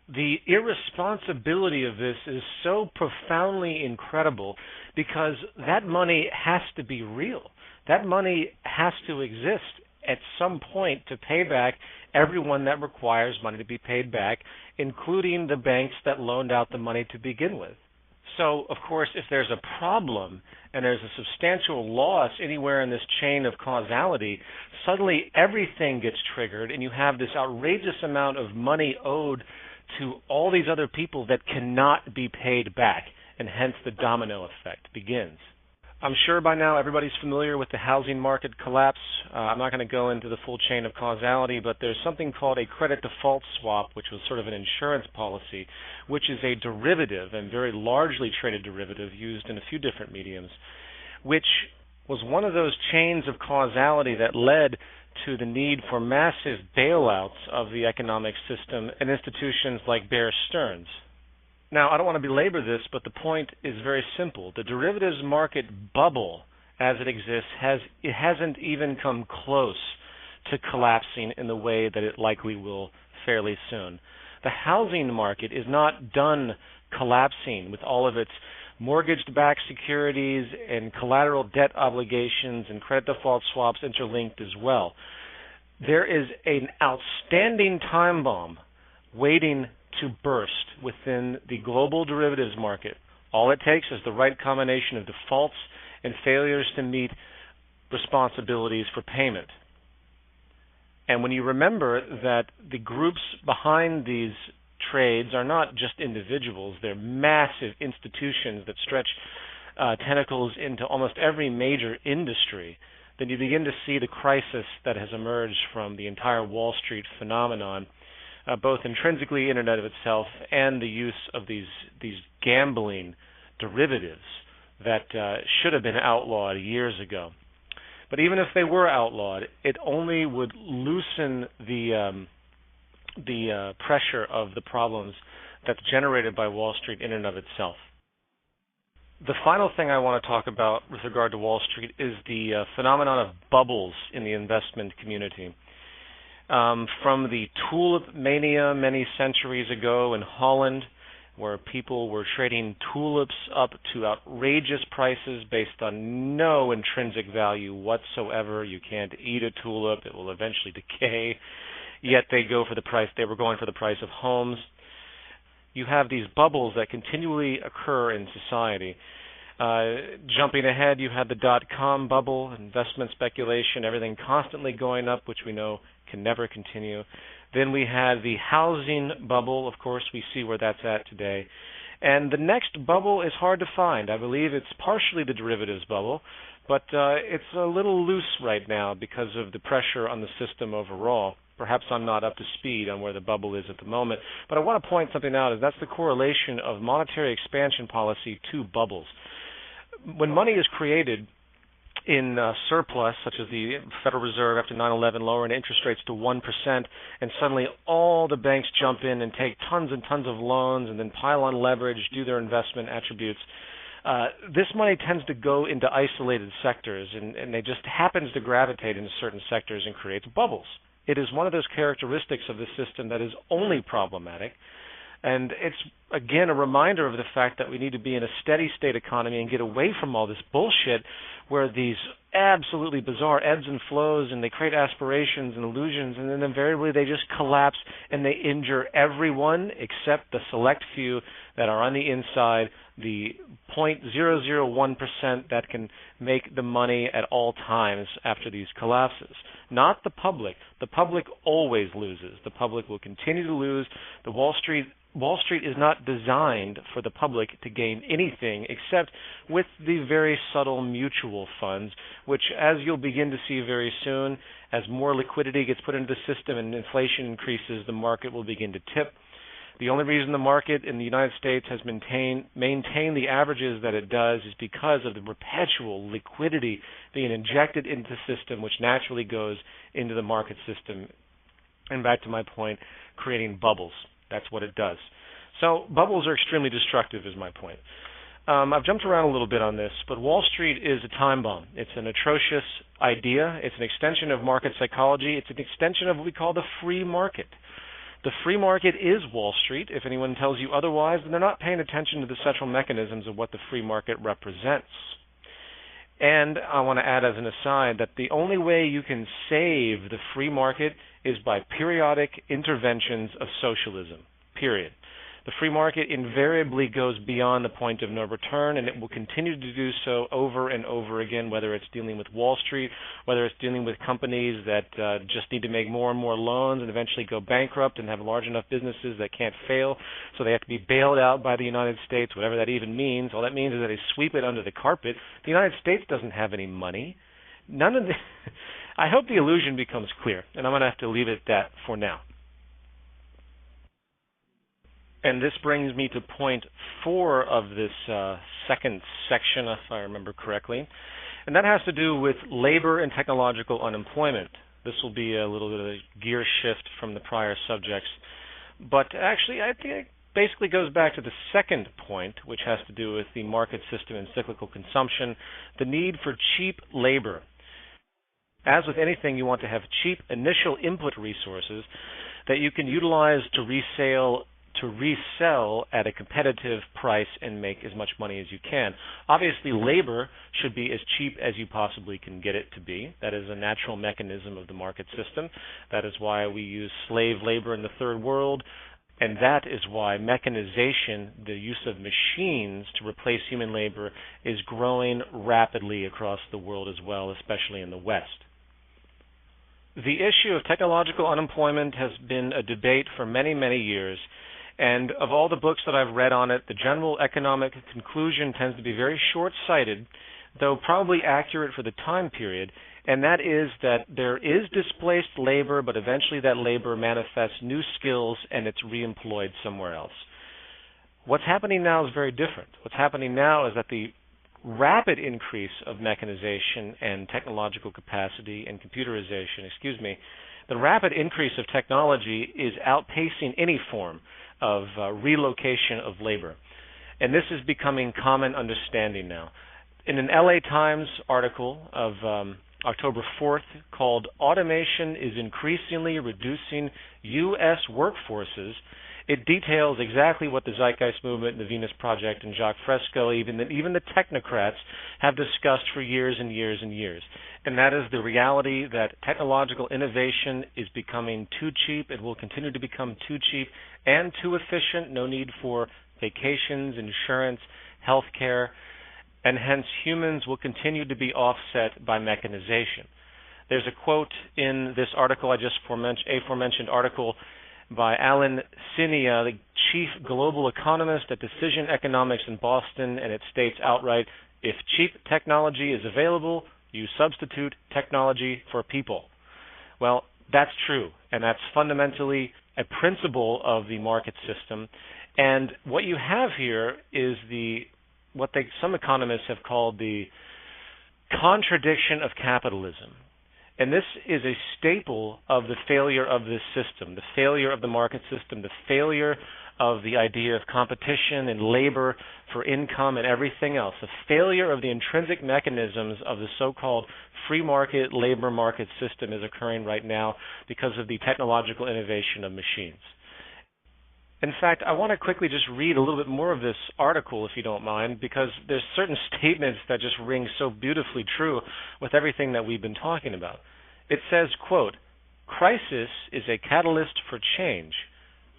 The irresponsibility of this is so profoundly incredible because that money has to be real. That money has to exist at some point to pay back everyone that requires money to be paid back, including the banks that loaned out the money to begin with. So, of course, if there's a problem and there's a substantial loss anywhere in this chain of causality, suddenly everything gets triggered and you have this outrageous amount of money owed to all these other people that cannot be paid back, and hence the domino effect begins. I'm sure by now everybody's familiar with the housing market collapse. I'm not going to go into the full chain of causality, but there's something called a credit default swap, which was sort of an insurance policy, which is a derivative and very largely traded derivative used in a few different mediums, which was one of those chains of causality that led to the need for massive bailouts of the economic system and institutions like Bear Stearns. Now, I don't want to belabor this, but the point is very simple. The derivatives market bubble, as it exists, hasn't even come close to collapsing in the way that it likely will fairly soon. The housing market is not done collapsing with all of its mortgage-backed securities and collateral debt obligations and credit default swaps interlinked as well. There is an outstanding time bomb waiting to burst within the global derivatives market. All it takes is the right combination of defaults and failures to meet responsibilities for payment. And when you remember that the groups behind these trades are not just individuals, they're massive institutions that stretch tentacles into almost every major industry, then you begin to see the crisis that has emerged from the entire Wall Street phenomenon, both intrinsically in and of itself and the use of these gambling derivatives that should have been outlawed years ago. But even if they were outlawed, it only would loosen the pressure of the problems that's generated by Wall Street in and of itself. The final thing I want to talk about with regard to Wall Street is the phenomenon of bubbles in the investment community. From the tulip mania many centuries ago in Holland, where people were trading tulips up to outrageous prices based on no intrinsic value whatsoever. You can't eat a tulip, it will eventually decay, yet they were going for the price of homes. You have these bubbles that continually occur in society. Jumping ahead, you had the dot-com bubble, investment speculation, everything constantly going up, which we know can never continue. Then we had the housing bubble. Of course, we see where that's at today. And the next bubble is hard to find. I believe it's partially the derivatives bubble, but it's a little loose right now because of the pressure on the system overall. Perhaps I'm not up to speed on where the bubble is at the moment, but I want to point something out, is that's the correlation of monetary expansion policy to bubbles. When money is created in surplus, such as the Federal Reserve after 9/11 lowering interest rates to 1%, and suddenly all the banks jump in and take tons and tons of loans and then pile on leverage, do their investment attributes, this money tends to go into isolated sectors, and it just happens to gravitate into certain sectors and creates bubbles. It is one of those characteristics of the system that is only problematic. And it's, again, a reminder of the fact that we need to be in a steady state economy and get away from all this bullshit where these absolutely bizarre ebbs and flows and they create aspirations and illusions, and then invariably they just collapse and they injure everyone except the select few that are on the inside, the 0.001% that can make the money at all times after these collapses. Not the public. The public always loses. The public will continue to lose. Wall Street is not designed for the public to gain anything except with the very subtle mutual funds, which, as you'll begin to see very soon, as more liquidity gets put into the system and inflation increases, the market will begin to tip. The only reason the market in the United States has maintained the averages that it does is because of the perpetual liquidity being injected into the system, which naturally goes into the market system. And back to my point, creating bubbles. That's what it does. So bubbles are extremely destructive is my point. I've jumped around a little bit on this, but Wall Street is a time bomb. It's an atrocious idea. It's an extension of market psychology. It's an extension of what we call the free market. The free market is Wall Street. If anyone tells you otherwise, then they're not paying attention to the central mechanisms of what the free market represents. And I want to add as an aside that the only way you can save the free market is by periodic interventions of socialism, period. The free market invariably goes beyond the point of no return, and it will continue to do so over and over again, whether it's dealing with Wall Street, whether it's dealing with companies that just need to make more and more loans and eventually go bankrupt and have large enough businesses that can't fail, so they have to be bailed out by the United States, whatever that even means. All that means is that they sweep it under the carpet. The United States doesn't have any money. None of the... I hope the illusion becomes clear, and I'm going to have to leave it at that for now. And this brings me to point 4 of this second section, if I remember correctly, and that has to do with labor and technological unemployment. This will be a little bit of a gear shift from the prior subjects, but actually I think it basically goes back to the second point, which has to do with the market system and cyclical consumption, the need for cheap labor. As with anything, you want to have cheap initial input resources that you can utilize to resell at a competitive price and make as much money as you can. Obviously, labor should be as cheap as you possibly can get it to be. That is a natural mechanism of the market system. That is why we use slave labor in the third world, and that is why mechanization, the use of machines to replace human labor, is growing rapidly across the world as well, especially in the West. The issue of technological unemployment has been a debate for many, many years, And of all the books that I've read on it, the general economic conclusion tends to be very short-sighted, though probably accurate for the time period, and that is that there is displaced labor, but eventually that labor manifests new skills and it's reemployed somewhere else. What's happening now is very different. What's happening now is that the rapid increase of mechanization and technological capacity and computerization, the rapid increase of technology is outpacing any form of relocation of labor. And this is becoming common understanding now. In an LA Times article of October 4th called "Automation is Increasingly Reducing U.S. Workforces," it details exactly what the Zeitgeist movement, the Venus Project, and Jacques Fresco, even the technocrats, have discussed for years and years and years. And that is the reality that technological innovation is becoming too cheap. It will continue to become too cheap and too efficient. No need for vacations, insurance, health care, and hence humans will continue to be offset by mechanization. There's a quote in this article, aforementioned article, by Alan Sinia, the chief global economist at Decision Economics in Boston, and it states outright, "If cheap technology is available, you substitute technology for people." Well, that's true, and that's fundamentally a principle of the market system. And what you have here is some economists have called the contradiction of capitalism. And this is a staple of the failure of this system, the failure of the market system, the failure of the idea of competition and labor for income and everything else, the failure of the intrinsic mechanisms of the so-called free market labor market system is occurring right now because of the technological innovation of machines. In fact, I want to quickly just read a little bit more of this article, if you don't mind, because there's certain statements that just ring so beautifully true with everything that we've been talking about. It says, quote, "Crisis is a catalyst for change.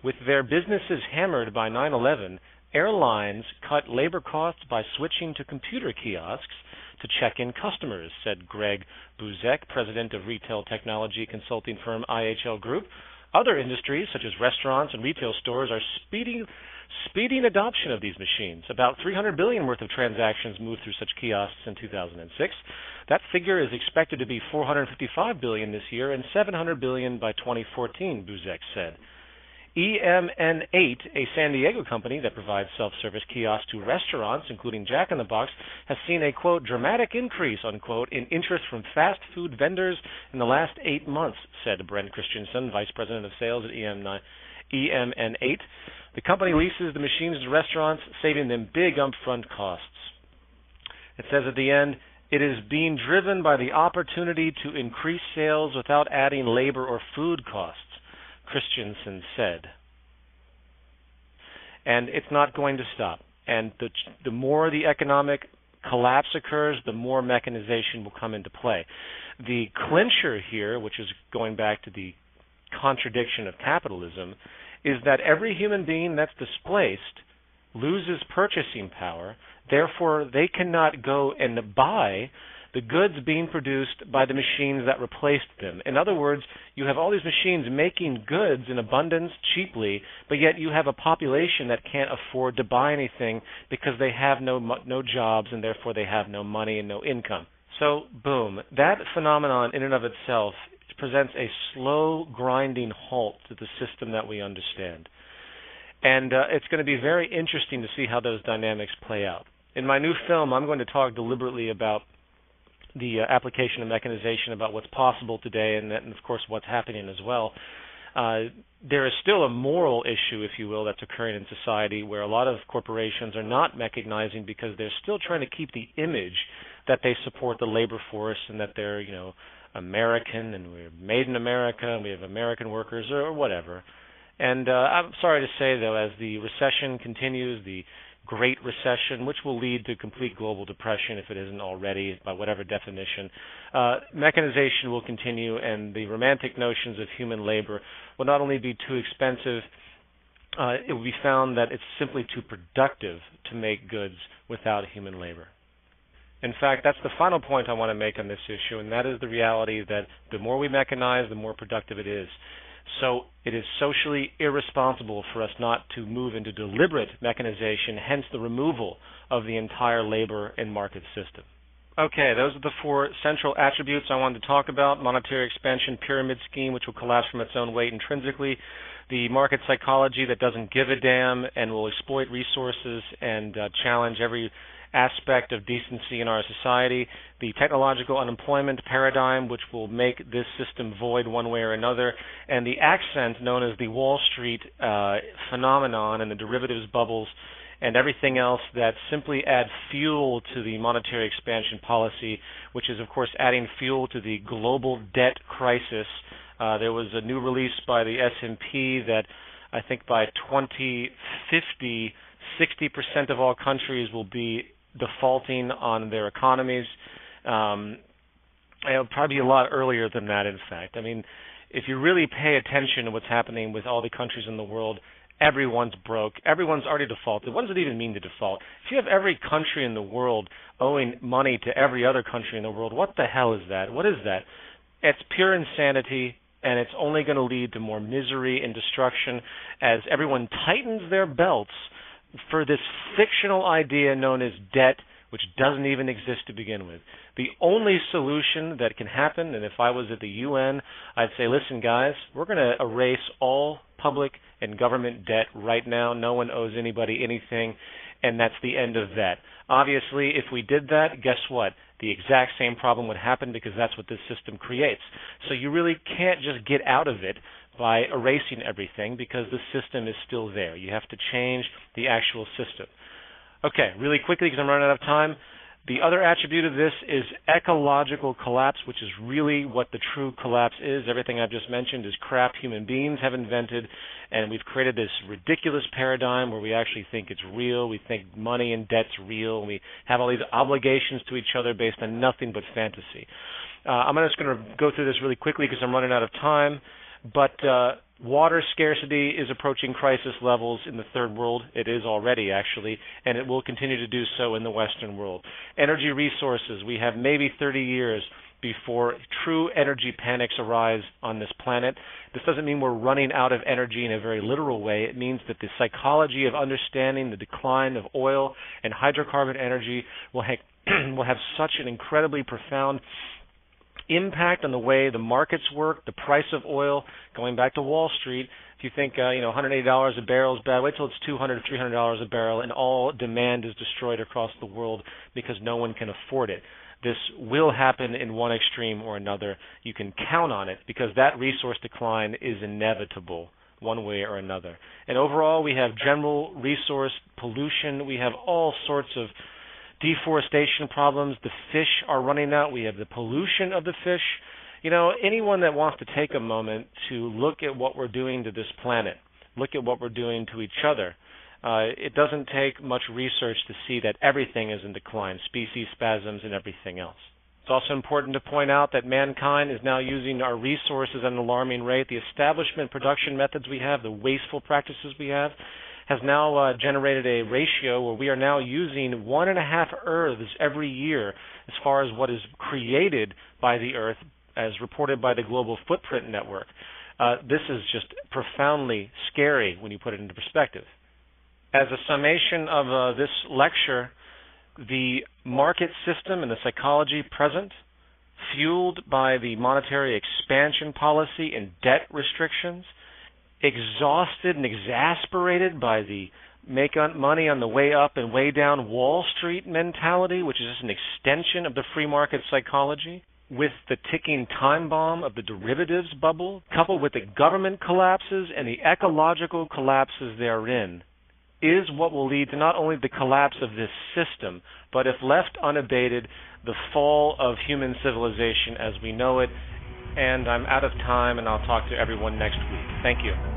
With their businesses hammered by 9/11, airlines cut labor costs by switching to computer kiosks to check in customers," said Greg Buzek, president of retail technology consulting firm IHL Group. Other industries, such as restaurants and retail stores, are speeding adoption of these machines. About $300 billion worth of transactions moved through such kiosks in 2006. That figure is expected to be $455 billion this year and $700 billion by 2014, Buzek said. EMN8, a San Diego company that provides self-service kiosks to restaurants, including Jack in the Box, has seen a, quote, "dramatic increase," unquote, in interest from fast food vendors in the last 8 months, said Brent Christensen, vice president of sales at EMN8. The company leases the machines to restaurants, saving them big upfront costs. It says at the end, "It is being driven by the opportunity to increase sales without adding labor or food costs," Christensen said. And it's not going to stop. And the more the economic collapse occurs, the more mechanization will come into play. The clincher here, which is going back to the contradiction of capitalism, is that every human being that's displaced loses purchasing power. Therefore, they cannot go and buy the goods being produced by the machines that replaced them. In other words, you have all these machines making goods in abundance cheaply, but yet you have a population that can't afford to buy anything because they have no jobs and therefore they have no money and no income. So, boom, that phenomenon in and of itself presents a slow grinding halt to the system that we understand. And it's going to be very interesting to see how those dynamics play out. In my new film, I'm going to talk deliberately about the application of mechanization, about what's possible today, and of course what's happening as well. There is still a moral issue, if you will, that's occurring in society where a lot of corporations are not mechanizing because they're still trying to keep the image that they support the labor force and that they're, American and we're made in America and we have American workers or whatever. And I'm sorry to say, though, as the recession continues, the Great Recession, which will lead to complete global depression if it isn't already, by whatever definition, mechanization will continue, and the romantic notions of human labor will not only be too expensive, it will be found that it's simply too productive to make goods without human labor. In fact, that's the final point I want to make on this issue, and that is the reality that the more we mechanize, the more productive it is. So it is socially irresponsible for us not to move into deliberate mechanization, hence the removal of the entire labor and market system. Okay, those are the four central attributes I wanted to talk about: monetary expansion, pyramid scheme, which will collapse from its own weight intrinsically; the market psychology that doesn't give a damn and will exploit resources and challenge every aspect of decency in our society; the technological unemployment paradigm, which will make this system void one way or another; and the accent known as the Wall Street phenomenon and the derivatives bubbles and everything else that simply add fuel to the monetary expansion policy, which is, of course, adding fuel to the global debt crisis. There was a new release by the S&P that I think by 2050, 60% of all countries will be defaulting on their economies. It'll probably be a lot earlier than that, in fact. I mean, if you really pay attention to what's happening with all the countries in the world, everyone's broke. Everyone's already defaulted. What does it even mean to default? If you have every country in the world owing money to every other country in the world, what the hell is that? What is that? It's pure insanity, and it's only going to lead to more misery and destruction as everyone tightens their belts for this fictional idea known as debt, which doesn't even exist to begin with. The only solution that can happen, and if I was at the UN, I'd say, listen, guys, we're going to erase all public and government debt right now. No one owes anybody anything, and that's the end of that. Obviously, if we did that, guess what? The exact same problem would happen because that's what this system creates. So you really can't just get out of it by erasing everything because the system is still there. You have to change the actual system. Okay, really quickly because I'm running out of time. The other attribute of this is ecological collapse, which is really what the true collapse is. Everything I've just mentioned is crap human beings have invented, and we've created this ridiculous paradigm where we actually think it's real. We think money and debt's real, and we have all these obligations to each other based on nothing but fantasy. I'm just going to go through this really quickly because I'm running out of time, but water scarcity is approaching crisis levels in the third world. It is already, actually, and it will continue to do so in the Western world. Energy resources, we have maybe 30 years before true energy panics arise on this planet. This doesn't mean we're running out of energy in a very literal way. It means that the psychology of understanding the decline of oil and hydrocarbon energy will have such an incredibly profound impact on the way the markets work, the price of oil, going back to Wall Street. If you think $180 a barrel is bad, wait till it's $200, $300 a barrel, and all demand is destroyed across the world because no one can afford it. This will happen in one extreme or another. You can count on it because that resource decline is inevitable one way or another. And overall, we have general resource pollution. We have all sorts of deforestation problems. The fish are running out. We have the pollution of the fish. Anyone that wants to take a moment to look at what we're doing to this planet, look at what we're doing to each other, it doesn't take much research to see that everything is in decline, species spasms and everything else. It's also important to point out that mankind is now using our resources at an alarming rate. The establishment production methods we have, the wasteful practices we have, has now generated a ratio where we are now using 1.5 Earths every year as far as what is created by the Earth, as reported by the Global Footprint Network. This is just profoundly scary when you put it into perspective. As a summation of this lecture, the market system and the psychology present, fueled by the monetary expansion policy and debt restrictions, exhausted and exasperated by the make money on the way up and way down Wall Street mentality, which is just an extension of the free market psychology, with the ticking time bomb of the derivatives bubble, coupled with the government collapses and the ecological collapses therein, is what will lead to not only the collapse of this system, but if left unabated, the fall of human civilization as we know it. And I'm out of time, and I'll talk to everyone next week. Thank you.